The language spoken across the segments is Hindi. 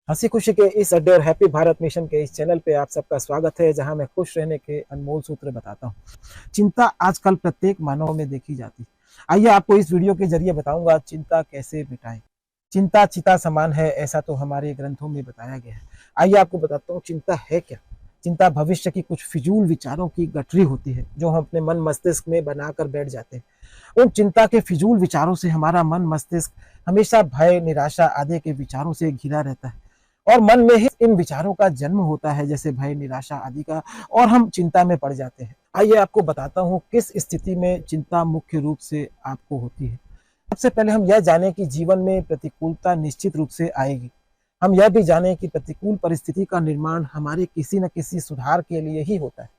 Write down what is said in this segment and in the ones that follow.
हंसी खुशी के इस अड्डे और हैप्पी भारत मिशन के इस चैनल पे आप सबका स्वागत है, जहां मैं खुश रहने के अनमोल सूत्र बताता हूं। चिंता आजकल प्रत्येक मानव में देखी जाती है। आइए आपको इस वीडियो के जरिए बताऊंगा चिंता कैसे मिटाएं। चिंता चिता समान है, ऐसा तो हमारे ग्रंथों में बताया गया है। आइए आपको बताता हूँ चिंता है क्या। चिंता भविष्य की कुछ फिजूल विचारों की गठरी होती है जो हम अपने मन मस्तिष्क में बनाकर बैठ जाते हैं। उन चिंता के फिजूल विचारों से हमारा मन मस्तिष्क हमेशा भय, निराशा आदि के विचारों से घिरा रहता है और मन में ही इन विचारों का जन्म होता है, जैसे भय, निराशा आदि का, और हम चिंता में पड़ जाते हैं। आइए आपको बताता हूँ किस स्थिति में चिंता मुख्य रूप से आपको होती है। सबसे पहले हम यह जानें कि जीवन में प्रतिकूलता निश्चित रूप से आएगी। हम यह भी जानें कि प्रतिकूल परिस्थिति का निर्माण हमारे किसी न किसी सुधार के लिए ही होता है।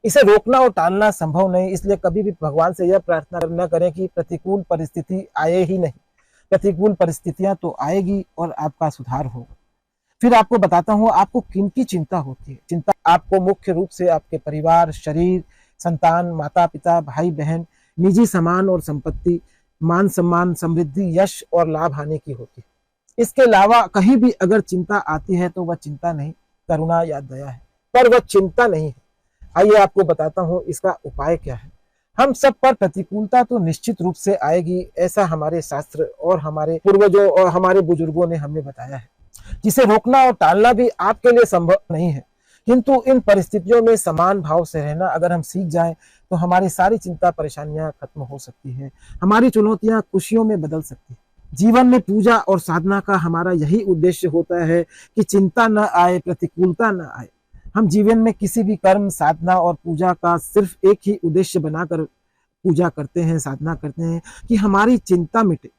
इसे रोकना और टालना संभव नहीं, इसलिए कभी भी भगवान से यह प्रार्थना न करें कि प्रतिकूल परिस्थिति आए ही नहीं। प्रतिकूल परिस्थितियां तो आएगी और आपका सुधार होगा। फिर आपको बताता हूँ आपको किन की चिंता होती है। चिंता आपको मुख्य रूप से आपके परिवार, शरीर, संतान, माता पिता, भाई बहन, निजी सामान और संपत्ति, मान सम्मान, समृद्धि, यश और लाभ हानि की होती है। इसके अलावा कहीं भी अगर चिंता आती है तो वह चिंता नहीं, करुणा या दया है, पर वह चिंता नहीं है। आइए आपको बताता हूँ इसका उपाय क्या है। हम सब पर प्रतिकूलता तो निश्चित रूप से आएगी, ऐसा हमारे शास्त्र और हमारे पूर्वजों और हमारे बुजुर्गों ने हमें बताया है, जिसे रोकना और टालना भी आपके लिए संभव नहीं है। किंतु इन परिस्थितियों में समान भाव से रहना अगर हम सीख जाएं तो हमारी सारी चिंता परेशानियां खत्म हो सकती हैं, हमारी चुनौतियां खुशियों में बदल सकती हैं। जीवन में पूजा और साधना का हमारा यही उद्देश्य होता है कि चिंता न आए, प्रतिकूलता न आए। हम जीवन में किसी भी कर्म, साधना और पूजा का सिर्फ एक ही उद्देश्य बनाकर पूजा करते हैं, साधना करते हैं कि हमारी चिंता मिटे,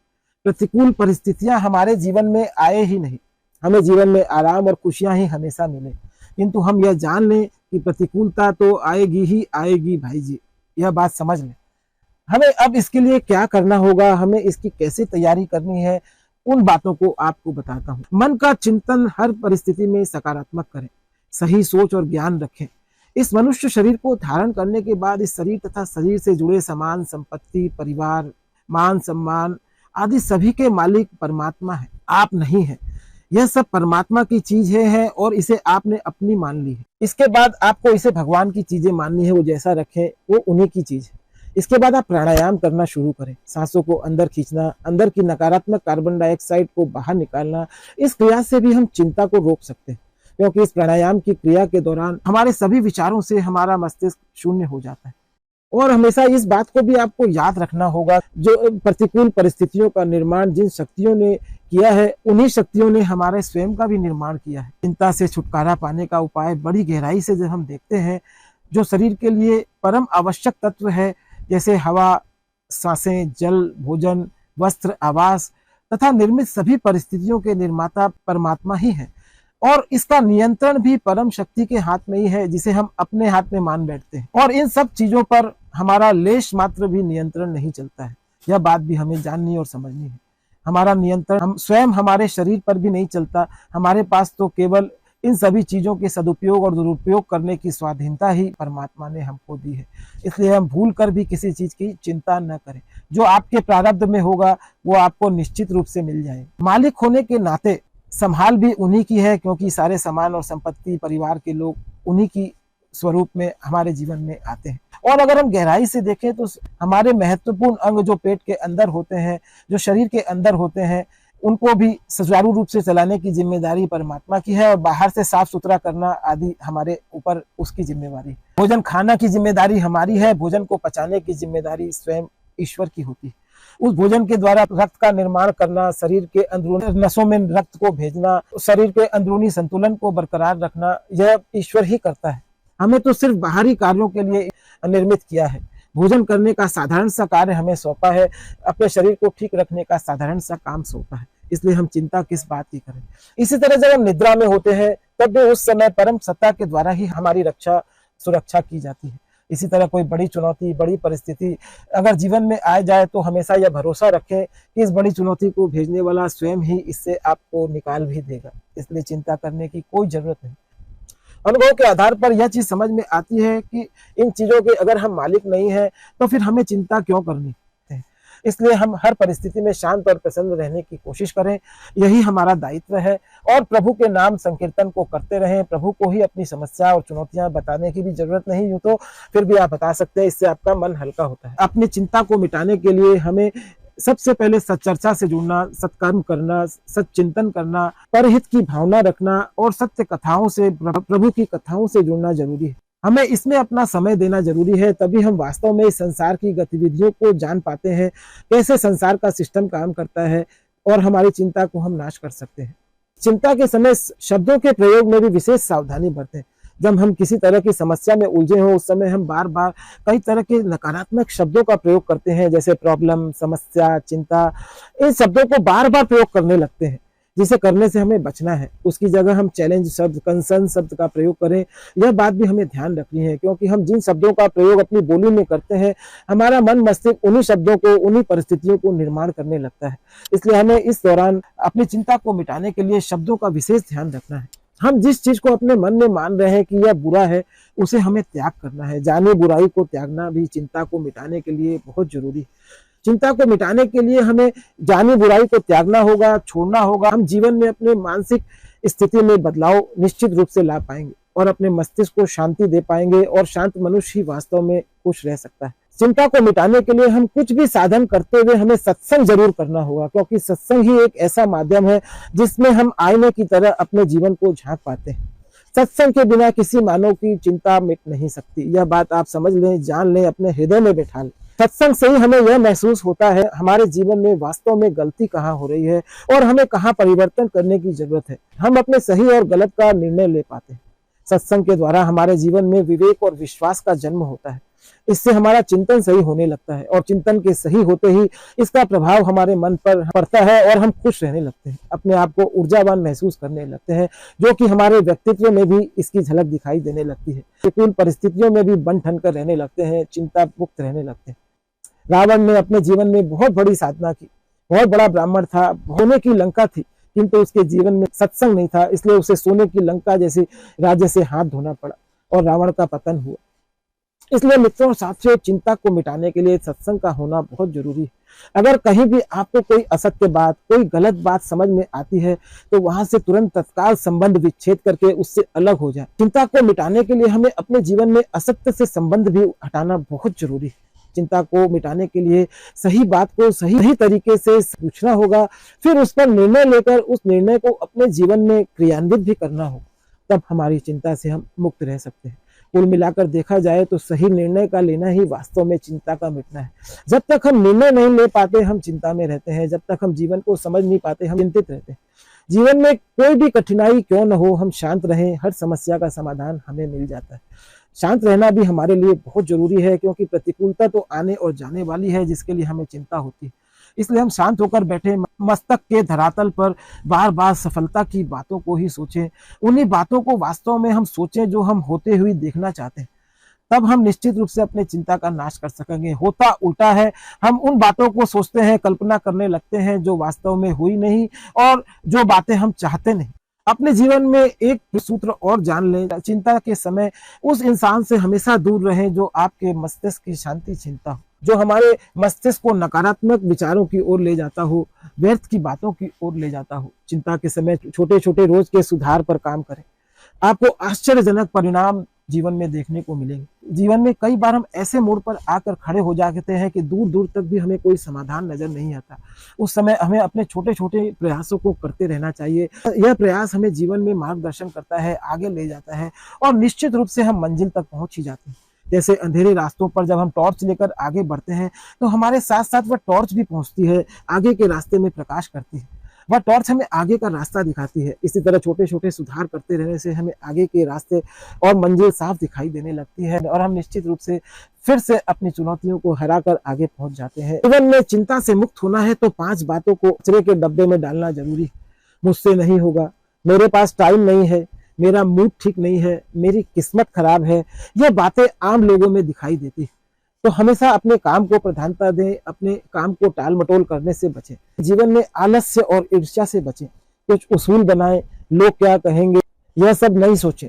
प्रतिकूल परिस्थितियां हमारे जीवन में आए ही नहीं, हमें जीवन में आराम और खुशियां ही हमेशा मिले। किंतु हम यह जान लें कि प्रतिकूलता तो आएगी ही आएगी भाई जी, यह बात समझ लें। हमें अब इसके लिए क्या करना होगा, हमें इसकी कैसे तैयारी करनी है, उन बातों को आपको बताता हूँ। मन का चिंतन हर परिस्थिति में सकारात्मक करें, सही सोच और ज्ञान रखें। इस मनुष्य शरीर को धारण करने के बाद इस शरीर तथा शरीर से जुड़े सामान, संपत्ति, परिवार, मान सम्मान आदि सभी के मालिक परमात्मा है, आप नहीं है। यह सब परमात्मा की चीज है और इसे आपने अपनी मान ली है। इसके बाद आपको इसे भगवान की चीजें माननी है, वो जैसा रखे वो उन्हीं की चीज है। इसके बाद आप प्राणायाम करना शुरू करें, सांसों को अंदर खींचना, अंदर की नकारात्मक कार्बन डाइऑक्साइड को बाहर निकालना। इस क्रिया से भी हम चिंता को रोक सकते हैं, क्योंकि इस प्राणायाम की क्रिया के दौरान हमारे सभी विचारों से हमारा मस्तिष्क शून्य हो जाता है। और हमेशा इस बात को भी आपको याद रखना होगा, जो प्रतिकूल परिस्थितियों का निर्माण जिन शक्तियों ने किया है, उन्हीं शक्तियों ने हमारे स्वयं का भी निर्माण किया है। चिंता से छुटकारा पाने का उपाय बड़ी गहराई से जब हम देखते हैं, जो शरीर के लिए परम आवश्यक तत्व है, जैसे हवा, सांसें, जल, भोजन, वस्त्र, आवास तथा निर्मित सभी परिस्थितियों के निर्माता परमात्मा ही है। और इसका नियंत्रण भी परम शक्ति के हाथ में ही है, जिसे हम अपने हाथ में मान बैठते हैं। और इन सब चीजों पर हमारा लेश मात्र भी नियंत्रण नहीं चलता है, यह बात भी हमें जाननी और समझनी है। हमारा नियंत्रण हम स्वयं हमारे शरीर पर भी नहीं चलता, हमारे पास तो केवल इन सभी चीजों के सदुपयोग और दुरुपयोग करने की स्वाधीनता ही परमात्मा ने हमको दी है। इसलिए हम भूल कर भी किसी चीज की चिंता न करें। जो आपके प्रारब्ध में होगा वो आपको निश्चित रूप से मिल जाए। मालिक होने के नाते संभाल भी उन्हीं की है, क्योंकि सारे सामान और संपत्ति, परिवार के लोग उन्हीं की स्वरूप में हमारे जीवन में आते हैं। और अगर हम गहराई से देखें तो हमारे महत्वपूर्ण अंग जो पेट के अंदर होते हैं, जो शरीर के अंदर होते हैं, उनको भी सुचारू रूप से चलाने की जिम्मेदारी परमात्मा की है और बाहर से साफ सुथरा करना आदि हमारे ऊपर उसकी जिम्मेवारी। भोजन खाना की जिम्मेदारी हमारी है, भोजन को पचाने की जिम्मेदारी स्वयं ईश्वर की होती है। उस भोजन के द्वारा रक्त का निर्माण करना, शरीर के अंदरूनी नसों में रक्त को भेजना, शरीर के अंदरूनी संतुलन को बरकरार रखना, यह ईश्वर ही करता है। हमें तो सिर्फ बाहरी कार्यों के लिए निर्मित किया है। भोजन करने का साधारण सा कार्य हमें सौंपा है, अपने शरीर को ठीक रखने का साधारण सा काम सौंपा है। इसलिए हम चिंता किस बात की करें। इसी तरह जब हम निद्रा में होते हैं तब भी उस समय परम सत्ता के द्वारा ही हमारी रक्षा सुरक्षा की जाती है। इसी तरह कोई बड़ी चुनौती, बड़ी परिस्थिति अगर जीवन में आ जाए तो हमेशा यह भरोसा रखें कि इस बड़ी चुनौती को भेजने वाला स्वयं ही इससे आपको निकाल भी देगा। इसलिए चिंता करने की कोई जरूरत नहीं। अनुभव के आधार पर यह चीज समझ में आती है कि इन चीजों के अगर हम मालिक नहीं है तो फिर हमें चिंता क्यों करनी है। इसलिए हम हर परिस्थिति में शांत और प्रसन्न रहने की कोशिश करें, यही हमारा दायित्व है। और प्रभु के नाम संकीर्तन को करते रहें। प्रभु को ही अपनी समस्या और चुनौतियां बताने की भी जरूरत नहीं, यूं तो फिर भी आप बता सकते हैं, इससे आपका मन हल्का होता है। अपनी चिंता को मिटाने के लिए हमें सबसे पहले सच्चर्चा से जुड़ना, सत्कर्म करना, सच्चिंतन करना, परहित की भावना रखना और सत्य कथाओं से, प्रभु की कथाओं से जुड़ना जरूरी है। हमें इसमें अपना समय देना जरूरी है, तभी हम वास्तव में इस संसार की गतिविधियों को जान पाते हैं, कैसे संसार का सिस्टम काम करता है और हमारी चिंता को हम नाश कर सकते हैं। चिंता के समय शब्दों के प्रयोग में भी विशेष सावधानी बरतें। जब हम किसी तरह की समस्या में उलझे हो उस समय हम बार बार कई तरह के नकारात्मक शब्दों का प्रयोग करते हैं, जैसे प्रॉब्लम, समस्या, चिंता। इन शब्दों को बार बार प्रयोग करने लगते हैं, जिसे करने से हमें बचना है। उसकी जगह हम चैलेंज शब्द, कंसर्न शब्द का प्रयोग करें। यह बात भी हमें ध्यान रखनी है, क्योंकि हम जिन शब्दों का प्रयोग अपनी बोली में करते हैं, हमारा मन मस्तिष्क उन्हीं शब्दों को, उन्हीं परिस्थितियों को निर्माण करने लगता है। इसलिए हमें इस दौरान अपनी चिंता को मिटाने के लिए शब्दों का विशेष ध्यान रखना है। हम जिस चीज को अपने मन में मान रहे हैं कि यह बुरा है, उसे हमें त्याग करना है। जाने बुराई को त्यागना भी चिंता को मिटाने के लिए बहुत जरूरी है। चिंता को मिटाने के लिए हमें जानी बुराई को त्यागना होगा, छोड़ना होगा। हम जीवन में अपने मानसिक स्थिति में बदलाव निश्चित रूप से ला पाएंगे और अपने मस्तिष्क को शांति दे पाएंगे, और शांत मनुष्य ही वास्तव में खुश रह सकता है। चिंता को मिटाने के लिए हम कुछ भी साधन करते हुए हमें सत्संग जरूर करना होगा, क्योंकि सत्संग ही एक ऐसा माध्यम है जिसमें हम आईने की तरह अपने जीवन को झांक पाते हैं। सत्संग के बिना किसी मानव की चिंता मिट नहीं सकती। यह बात आप समझ लें, जान लें, अपने हृदय में बैठा लें। सत्संग से ही हमें यह महसूस होता है हमारे जीवन में वास्तव में गलती कहाँ हो रही है और हमें कहाँ परिवर्तन करने की जरूरत है। हम अपने सही और गलत का निर्णय ले पाते हैं। सत्संग के द्वारा हमारे जीवन में विवेक और विश्वास का जन्म होता है। इससे हमारा चिंतन सही होने लगता है, और चिंतन के सही होते ही इसका प्रभाव हमारे मन पर पड़ता है और हम खुश रहने लगते हैं, अपने आप को ऊर्जावान महसूस करने लगते हैं, जो कि हमारे व्यक्तित्व में भी इसकी झलक दिखाई देने लगती है। प्रतिकूल परिस्थितियों में भी बन ठन कर रहने लगते हैं, चिंता मुक्त रहने लगते हैं। रावण ने अपने जीवन में बहुत बड़ी साधना की, बहुत बड़ा ब्राह्मण था, सोने की लंका थी, किंतु उसके जीवन में सत्संग नहीं था, इसलिए उसे सोने की लंका जैसे राज्य से हाथ धोना पड़ा और रावण का पतन हुआ। इसलिए मित्रों, साथियों, चिंता को मिटाने के लिए सत्संग का होना बहुत जरूरी है। अगर कहीं भी आपको कोई असत्य बात, कोई गलत बात समझ में आती है, तो वहां से तुरंत तत्काल संबंध विच्छेद करके उससे अलग हो जाए। चिंता को मिटाने के लिए हमें अपने जीवन में असत्य से संबंध भी हटाना बहुत जरूरी है। चिंता को मिटाने के लिए सही बात को सही तरीके से पूछना होगा, फिर उस पर निर्णय लेकर उस निर्णय को अपने जीवन में क्रियान्वित भी करना होगा। तब हमारी चिंता से हम मुक्त रह सकते हैं। कुल मिलाकर देखा जाए तो सही निर्णय का लेना ही वास्तव में चिंता का मिटना है। जब तक हम निर्णय नहीं ले पाते, हम चिंता में रहते हैं। जब तक हम जीवन को समझ नहीं पाते, हम चिंतित रहते हैं। जीवन में कोई भी कठिनाई क्यों न हो, हम शांत रहें, हर समस्या का समाधान हमें मिल जाता है। शांत रहना भी हमारे लिए बहुत जरूरी है, क्योंकि प्रतिकूलता तो आने और जाने वाली है, जिसके लिए हमें चिंता होती है। इसलिए हम शांत होकर बैठे, मस्तक के धरातल पर बार बार सफलता की बातों को ही सोचें। उन्हीं बातों को वास्तव में हम सोचें जो हम होते हुए देखना चाहते हैं। तब हम निश्चित रूप से अपने चिंता का नाश कर सकेंगे। होता उल्टा है, हम उन बातों को सोचते हैं, कल्पना करने लगते हैं जो वास्तव में हुई नहीं, और जो बातें हम चाहते नहीं। अपने जीवन में एक सूत्र और जान लें, चिंता के समय उस इंसान से हमेशा दूर रहें जो आपके मस्तिष्क की शांति चिंता हो, जो हमारे मस्तिष्क को नकारात्मक विचारों की ओर ले जाता हो, व्यर्थ की बातों की ओर ले जाता हो। चिंता के समय छोटे छोटे रोज के सुधार पर काम करें, आपको आश्चर्यजनक परिणाम जीवन में देखने को मिलेंगे। जीवन में कई बार हम ऐसे मोड़ पर आकर खड़े हो जाते हैं कि दूर दूर तक भी हमें कोई समाधान नजर नहीं आता। उस समय हमें अपने छोटे छोटे प्रयासों को करते रहना चाहिए। यह प्रयास हमें जीवन में मार्गदर्शन करता है, आगे ले जाता है, और निश्चित रूप से हम मंजिल तक पहुंच ही जाते हैं। जैसे अंधेरे रास्तों पर जब हम टॉर्च लेकर आगे बढ़ते हैं, तो हमारे साथ साथ वह टॉर्च भी पहुंचती है, आगे के रास्ते में प्रकाश करती है। वह टॉर्च हमें आगे का रास्ता दिखाती है। इसी तरह छोटे छोटे सुधार करते रहने से हमें आगे के रास्ते और मंजिल साफ दिखाई देने लगती है, और हम निश्चित रूप से फिर से अपनी चुनौतियों को हराकर आगे पहुंच जाते हैं। जीवन में चिंता से मुक्त होना है तो 5 बातों को कचरे के डब्बे में डालना जरूरी है। मुझसे नहीं होगा, मेरे पास टाइम नहीं है, मेरा मूड ठीक नहीं है, मेरी किस्मत खराब है, यह बातें आम लोगों में दिखाई देती है। तो हमेशा अपने काम को प्रधानता दें, अपने काम को टाल मटोल करने से बचें। जीवन में आलस्य और ईर्ष्या से बचें। कुछ उसूल बनाएं, लोग क्या कहेंगे यह सब नहीं सोचें।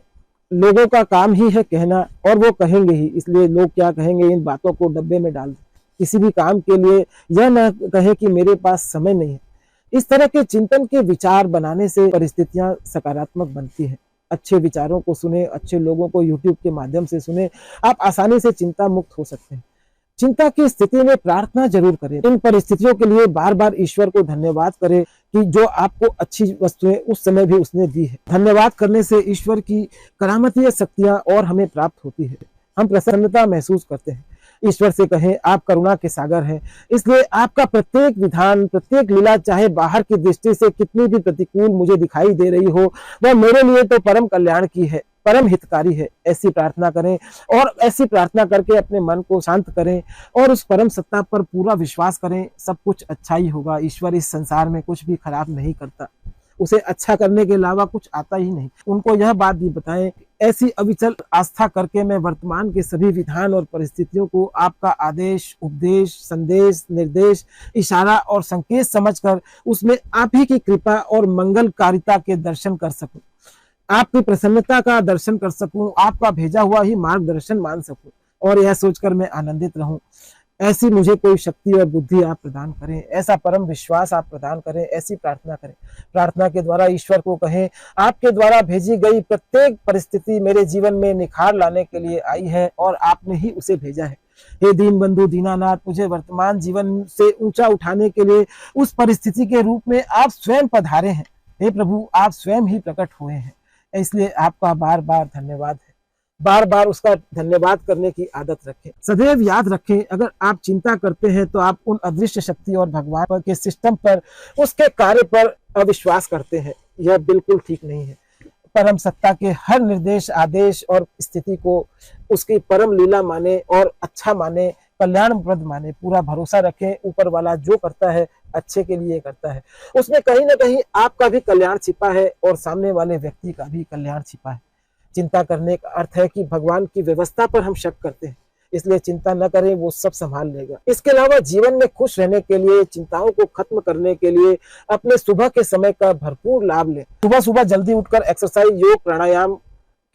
लोगों का काम ही है कहना, और वो कहेंगे ही, इसलिए लोग क्या कहेंगे इन बातों को डब्बे में डाल दें। किसी भी काम के लिए यह ना कहे कि मेरे पास समय नहीं है। इस तरह के चिंतन के विचार बनाने से परिस्थितियां सकारात्मक बनती है। अच्छे विचारों को सुने, अच्छे लोगों को यूट्यूब के माध्यम से सुने, आप आसानी से चिंता मुक्त हो सकते हैं। चिंता की स्थिति में प्रार्थना जरूर करें। इन परिस्थितियों के लिए बार बार ईश्वर को धन्यवाद करें कि जो आपको अच्छी वस्तुएं उस समय भी उसने दी है। धन्यवाद करने से ईश्वर की करामतीय शक्तियां और हमें प्राप्त होती है। हम प्रसन्नता महसूस करते हैं। ईश्वर से कहें आप करुणा के सागर हैं, इसलिए आपका प्रत्येक विधान, प्रत्येक लीला, चाहे बाहर की दृष्टि से कितनी भी प्रतिकूल मुझे दिखाई दे रही हो, वह मेरे लिए तो परम कल्याण की है, परम हितकारी है। ऐसी प्रार्थना करें और ऐसी प्रार्थना करके अपने मन को शांत करें और उस परम सत्ता पर पूरा विश्वास करें। सब कुछ अच्छा ही होगा। ईश्वर इस संसार में कुछ भी खराब नहीं करता, उसे अच्छा करने के अलावा कुछ आता ही नहीं। उनको यह बात भी बताएं, ऐसी अविचल आस्था करके मैं वर्तमान के सभी विधान और परिस्थितियों को आपका आदेश, उपदेश, संदेश, निर्देश, इशारा और संकेत समझकर उसमें आप ही की कृपा और मंगलकारिता के दर्शन कर सकूं, आपकी प्रसन्नता का दर्शन कर सकूं, आपका भेजा हुआ ही मार्गदर्शन मान सकूं और यह सोचकर मैं आनंदित रहूं। ऐसी मुझे कोई शक्ति और बुद्धि आप प्रदान करें, ऐसा परम विश्वास आप प्रदान करें, ऐसी प्रार्थना करें। प्रार्थना के द्वारा ईश्वर को कहें, आपके द्वारा भेजी गई प्रत्येक परिस्थिति मेरे जीवन में निखार लाने के लिए आई है और आपने ही उसे भेजा है। हे दीन बंधु दीनानाथ, मुझे वर्तमान जीवन से ऊंचा उठाने के लिए उस परिस्थिति के रूप में आप स्वयं पधारे हैं। हे प्रभु, आप स्वयं ही प्रकट हुए हैं, इसलिए आपका बार बार धन्यवाद है। बार बार उसका धन्यवाद करने की आदत रखें। सदैव याद रखें, अगर आप चिंता करते हैं तो आप उन अदृश्य शक्ति और भगवान के सिस्टम पर, उसके कार्य पर अविश्वास करते हैं। यह बिल्कुल ठीक नहीं है। परम सत्ता के हर निर्देश, आदेश और स्थिति को उसकी परम लीला माने और अच्छा माने, कल्याणप्रद माने। पूरा भरोसा रखें, ऊपर वाला जो करता है अच्छे के लिए करता है। उसमें कहीं ना कहीं आपका भी कल्याण छिपा है और सामने वाले व्यक्ति का भी कल्याण छिपा है। चिंता करने का अर्थ है कि भगवान की व्यवस्था पर हम शक करते हैं, इसलिए चिंता न करें, वो सब संभाल लेगा। इसके अलावा जीवन में खुश रहने के लिए, चिंताओं को खत्म करने के लिए अपने सुबह के समय का भरपूर लाभ लें। सुबह सुबह जल्दी उठकर एक्सरसाइज, योग, प्राणायाम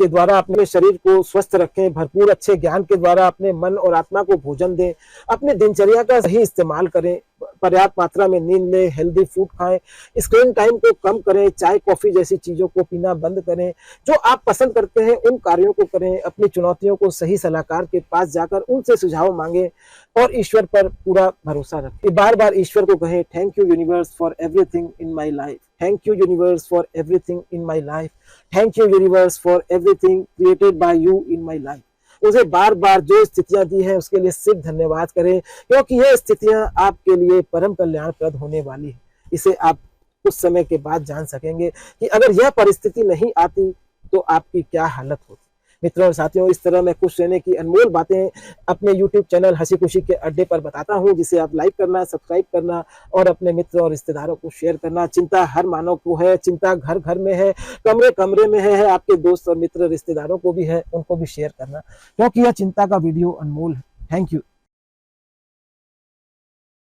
के द्वारा अपने शरीर को स्वस्थ रखें। भरपूर अच्छे ज्ञान के द्वारा अपने मन और आत्मा को भोजन दें। अपनी दिनचर्या का सही इस्तेमाल करें। पर्याप्त मात्रा में नींद लें, हेल्दी फूड खाएं, स्क्रीन टाइम को कम करें, चाय कॉफी जैसी चीजों को पीना बंद करें। जो आप पसंद करते हैं उन कार्यों को करें। अपनी चुनौतियों को सही सलाहकार के पास जाकर उनसे सुझाव मांगे और ईश्वर पर पूरा भरोसा रखें। बार बार ईश्वर को कहें, thank you universe for everything in my life, thank you universe for everything in my life, thank you universe for everything created by you in my life. उसे बार बार जो स्थितियां दी हैं उसके लिए सिर्फ धन्यवाद करें, क्योंकि यह स्थितियां आपके लिए परम कल्याणप्रद होने वाली है। इसे आप कुछ समय के बाद जान सकेंगे कि अगर यह परिस्थिति नहीं आती तो आपकी क्या हालत होती। मित्रों और साथियों, इस तरह मैं खुश रहने की अनमोल बातें अपने YouTube चैनल हंसी खुशी के अड्डे पर बताता हूं, जिसे आप लाइक करना, सब्सक्राइब करना और अपने मित्र और रिश्तेदारों को शेयर करना। चिंता हर मानव को है, चिंता घर घर में है, कमरे कमरे में है, आपके दोस्त और मित्र रिश्तेदारों को भी है, उनको भी शेयर करना, क्योंकि यह चिंता का वीडियो अनमोल है। Thank you.